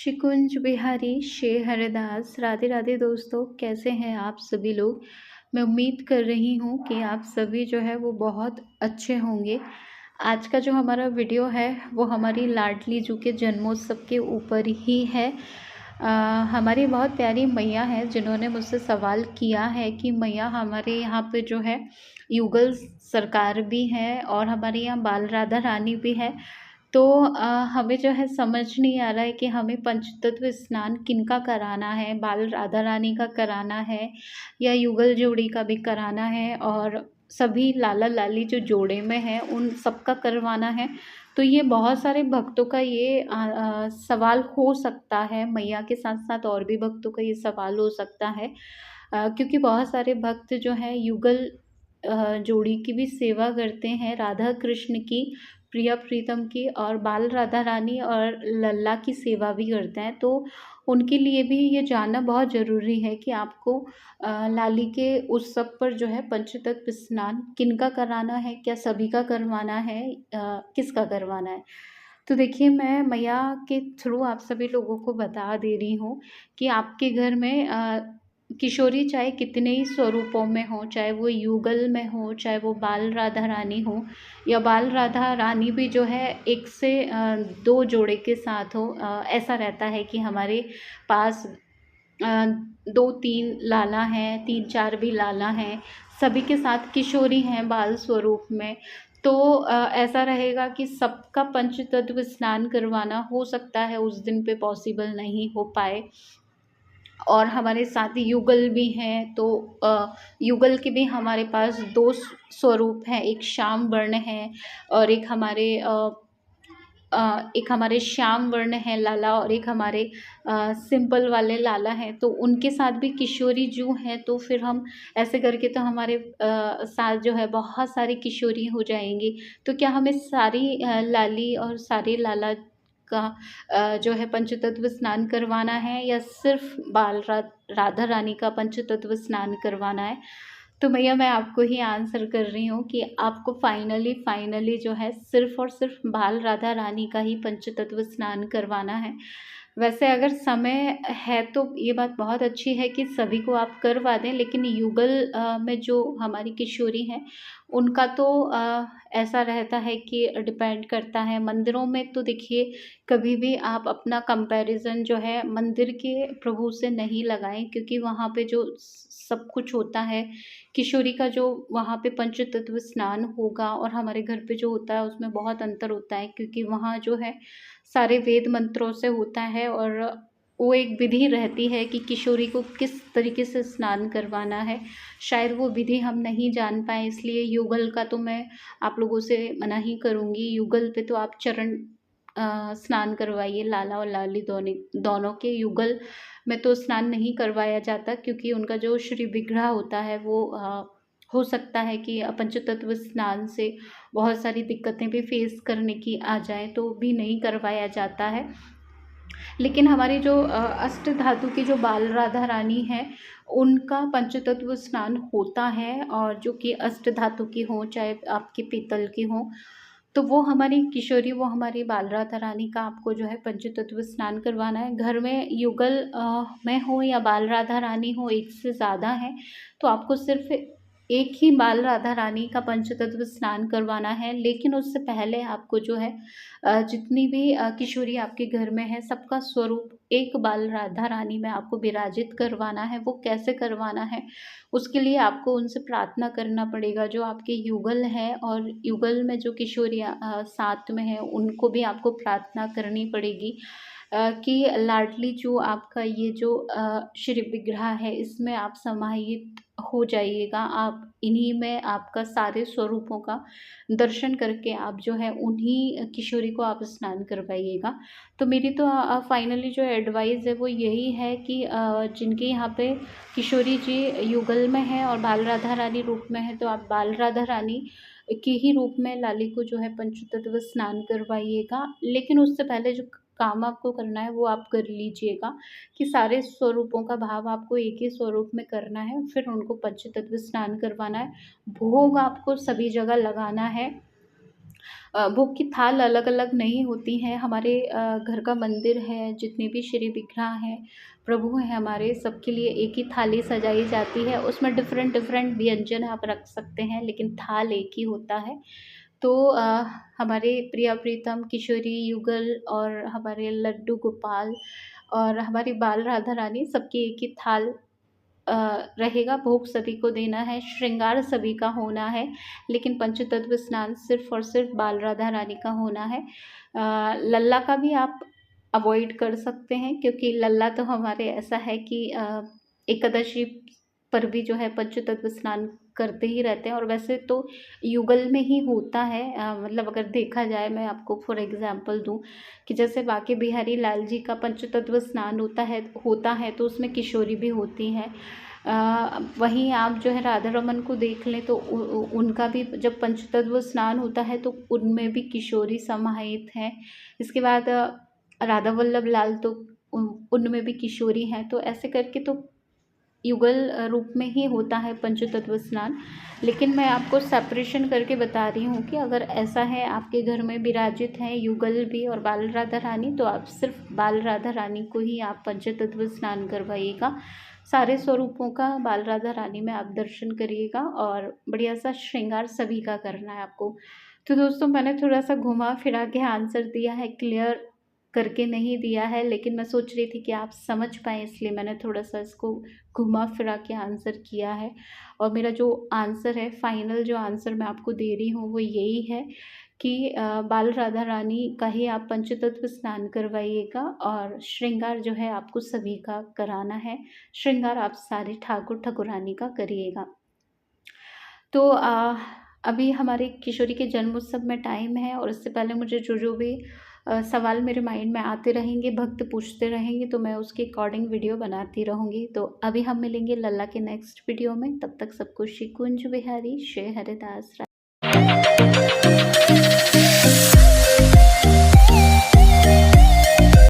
शिकुंज बिहारी शे हरदास राधे राधे दोस्तों, कैसे हैं आप सभी लोग। मैं उम्मीद कर रही हूँ कि आप सभी जो है वो बहुत अच्छे होंगे। आज का जो हमारा वीडियो है वो हमारी लाडली जू के जन्मोत्सव के ऊपर ही है। हमारी बहुत प्यारी मैया है जिन्होंने मुझसे सवाल किया है कि मैया हमारे यहाँ पे जो है युगल सरकार भी है और हमारे यहाँ बाल राधा रानी भी है। तो हमें जो है समझ नहीं आ रहा है कि हमें पंचतत्व स्नान किनका कराना है, बाल राधा रानी का कराना है या युगल जोड़ी का भी कराना है और सभी लाला लाली जो जोड़े में हैं उन सबका करवाना है। तो ये बहुत सारे भक्तों का ये सवाल हो सकता है, मैया के साथ-साथ और भी भक्तों का ये सवाल हो सकता है। क्योंकि बहुत सारे भक्त जो हैं युगल जोड़ी की भी सेवा करते हैं, राधा कृष्ण की, प्रिया प्रीतम की और बाल राधा रानी और लल्ला की सेवा भी करते हैं। तो उनके लिए भी ये जानना बहुत ज़रूरी है कि आपको लाली के उत्सव पर जो है पंचतत्व स्नान किनका कराना है, क्या सभी का करवाना है, किसका करवाना है। तो देखिए, मैं मैया के थ्रू आप सभी लोगों को बता दे रही हूँ कि आपके घर में किशोरी चाहे कितने ही स्वरूपों में हो, चाहे वो युगल में हो, चाहे वो बाल राधा रानी हो या बाल राधा रानी भी जो है एक से दो जोड़े के साथ हो। ऐसा रहता है कि हमारे पास 2-3 लाला हैं, 3-4 भी लाला हैं, सभी के साथ किशोरी हैं बाल स्वरूप में। तो ऐसा रहेगा कि सबका पंचतत्व स्नान करवाना हो सकता है उस दिन पे पॉसिबल नहीं हो पाए। और हमारे साथ युगल भी हैं, तो युगल के भी हमारे पास 2 स्वरूप हैं, एक श्याम वर्ण है और एक हमारे श्याम वर्ण है लाला और एक हमारे सिंपल वाले लाला हैं। तो उनके साथ भी किशोरी जू हैं, तो फिर हम ऐसे करके तो हमारे साथ जो है बहुत सारी किशोरी हो जाएँगी। तो क्या हमें सारी लाली और सारे लाला का जो है पंचतत्व स्नान करवाना है या सिर्फ़ राधा रानी का पंचतत्व स्नान करवाना है? तो भैया मैं आपको ही आंसर कर रही हूँ कि आपको फाइनली जो है सिर्फ़ और सिर्फ़ बाल राधा रानी का ही पंचतत्व स्नान करवाना है। वैसे अगर समय है तो ये बात बहुत अच्छी है कि सभी को आप करवा दें, लेकिन युगल में जो हमारी किशोरी हैं, उनका तो ऐसा रहता है कि डिपेंड करता है। मंदिरों में तो देखिए, कभी भी आप अपना कंपैरिज़न जो है मंदिर के प्रभु से नहीं लगाएँ, क्योंकि वहाँ पे जो सब कुछ होता है, किशोरी का जो वहाँ पे पंचतत्व स्नान होगा और हमारे घर पे जो होता है उसमें बहुत अंतर होता है, क्योंकि वहाँ जो है सारे वेद मंत्रों से होता है और वो एक विधि रहती है कि किशोरी को किस तरीके से स्नान करवाना है। शायद वो विधि हम नहीं जान पाएँ, इसलिए युगल का तो मैं आप लोगों से मना ही करूँगी। युगल पे तो आप चरण स्नान करवाइए, लाला और लाली दोनों के। युगल में तो स्नान नहीं करवाया जाता, क्योंकि उनका जो श्री विग्रह होता है वो हो सकता है कि पंचतत्व स्नान से बहुत सारी दिक्कतें भी फेस करने की आ जाएँ, तो भी नहीं करवाया जाता है। लेकिन हमारी जो अष्ट धातु की जो बाल राधा रानी है, उनका पंचतत्व स्नान होता है, और जो कि अष्ट धातु की हों, चाहे आपकी पीतल की हों, तो वो हमारी किशोरी, वो हमारी बाल राधा रानी का आपको जो है पंचतत्व स्नान करवाना है। घर में युगल में हो या बाल राधा रानी हो, एक से ज़्यादा है, तो आपको सिर्फ़ एक ही बाल राधा रानी का पंचतत्व स्नान करवाना है। लेकिन उससे पहले आपको जो है जितनी भी किशोरी आपके घर में है, सबका स्वरूप एक बाल राधा रानी में आपको विराजित करवाना है। वो कैसे करवाना है, उसके लिए आपको उनसे प्रार्थना करना पड़ेगा। जो आपके युगल हैं और युगल में जो किशोरियाँ साथ में हैं, उनको भी आपको प्रार्थना करनी पड़ेगी कि लाडली जो आपका ये जो श्री विग्रह है, इसमें आप समाहित हो जाइएगा। आप इन्हीं में आपका सारे स्वरूपों का दर्शन करके आप जो है उन्हीं किशोरी को आप स्नान करवाइएगा। तो मेरी तो फाइनली जो एडवाइस है वो यही है कि जिनके यहाँ पे किशोरी जी युगल में है और बाल राधा रानी रूप में है, तो आप बाल राधा रानी के ही रूप में लाली को जो है पंचतत्व स्नान करवाइएगा। लेकिन उससे पहले जो काम आपको करना है वो आप कर लीजिएगा कि सारे स्वरूपों का भाव आपको एक ही स्वरूप में करना है, फिर उनको पंचतत्व स्नान करवाना है। भोग आपको सभी जगह लगाना है। भोग की थाल अलग-अलग नहीं होती हैं। हमारे घर का मंदिर है, जितने भी श्री विग्रह हैं, प्रभु हैं हमारे, सबके लिए एक ही थाली सजाई जाती है। उसमें डिफ़रेंट व्यंजन आप रख सकते हैं, लेकिन थाल एक ही होता है। तो हमारे प्रिया प्रीतम किशोरी युगल और हमारे लड्डू गोपाल और हमारी बाल राधा रानी सबकी एक ही थाल रहेगा। भोग सभी को देना है, श्रृंगार सभी का होना है, लेकिन पंचतत्व स्नान सिर्फ़ और सिर्फ़ बाल राधा रानी का होना है। लल्ला का भी आप अवॉइड कर सकते हैं, क्योंकि लल्ला तो हमारे ऐसा है कि एकादशी पर भी जो है पंचतत्व स्नान करते ही रहते हैं, और वैसे तो युगल में ही होता है। मतलब अगर देखा जाए, मैं आपको फॉर एग्ज़ाम्पल दूँ कि जैसे बांके बिहारी लाल जी का पंचतत्व स्नान होता है तो उसमें किशोरी भी होती हैं। वहीं आप जो है राधा रमन को देख लें तो उनका भी जब पंचतत्व स्नान होता है तो उनमें भी किशोरी समाहित हैं। इसके बाद राधा वल्लभ लाल तो उनमें भी किशोरी हैं। तो ऐसे करके तो युगल रूप में ही होता है पंचतत्व स्नान। लेकिन मैं आपको सेपरेशन करके बता रही हूँ कि अगर ऐसा है आपके घर में विराजित हैं युगल भी और बाल राधा रानी, तो आप सिर्फ बाल राधा रानी को ही आप पंचतत्व स्नान करवाइएगा। सारे स्वरूपों का बाल राधा रानी में आप दर्शन करिएगा, और बढ़िया सा श्रृंगार सभी का करना है आपको। तो दोस्तों, मैंने थोड़ा सा घुमा फिरा के आंसर दिया है, क्लियर करके नहीं दिया है, लेकिन मैं सोच रही थी कि आप समझ पाएँ, इसलिए मैंने थोड़ा सा इसको घुमा फिरा के आंसर किया है। और मेरा जो आंसर है, फाइनल जो आंसर मैं आपको दे रही हूँ वो यही है कि बाल राधा रानी का ही आप पंचतत्व स्नान करवाइएगा, और श्रृंगार जो है आपको सभी का कराना है। श्रृंगार आप सारे ठाकुर ठाकुरानी का करिएगा। तो अभी हमारे किशोरी के जन्मोत्सव में टाइम है, और इससे पहले मुझे जो भी सवाल मेरे माइंड में आते रहेंगे, भक्त पूछते रहेंगे, तो मैं उसके अकॉर्डिंग वीडियो बनाती रहूँगी। तो अभी हम मिलेंगे लल्ला के नेक्स्ट वीडियो में। तब तक सबको श्री कुंज बिहारी श्री हरिदास।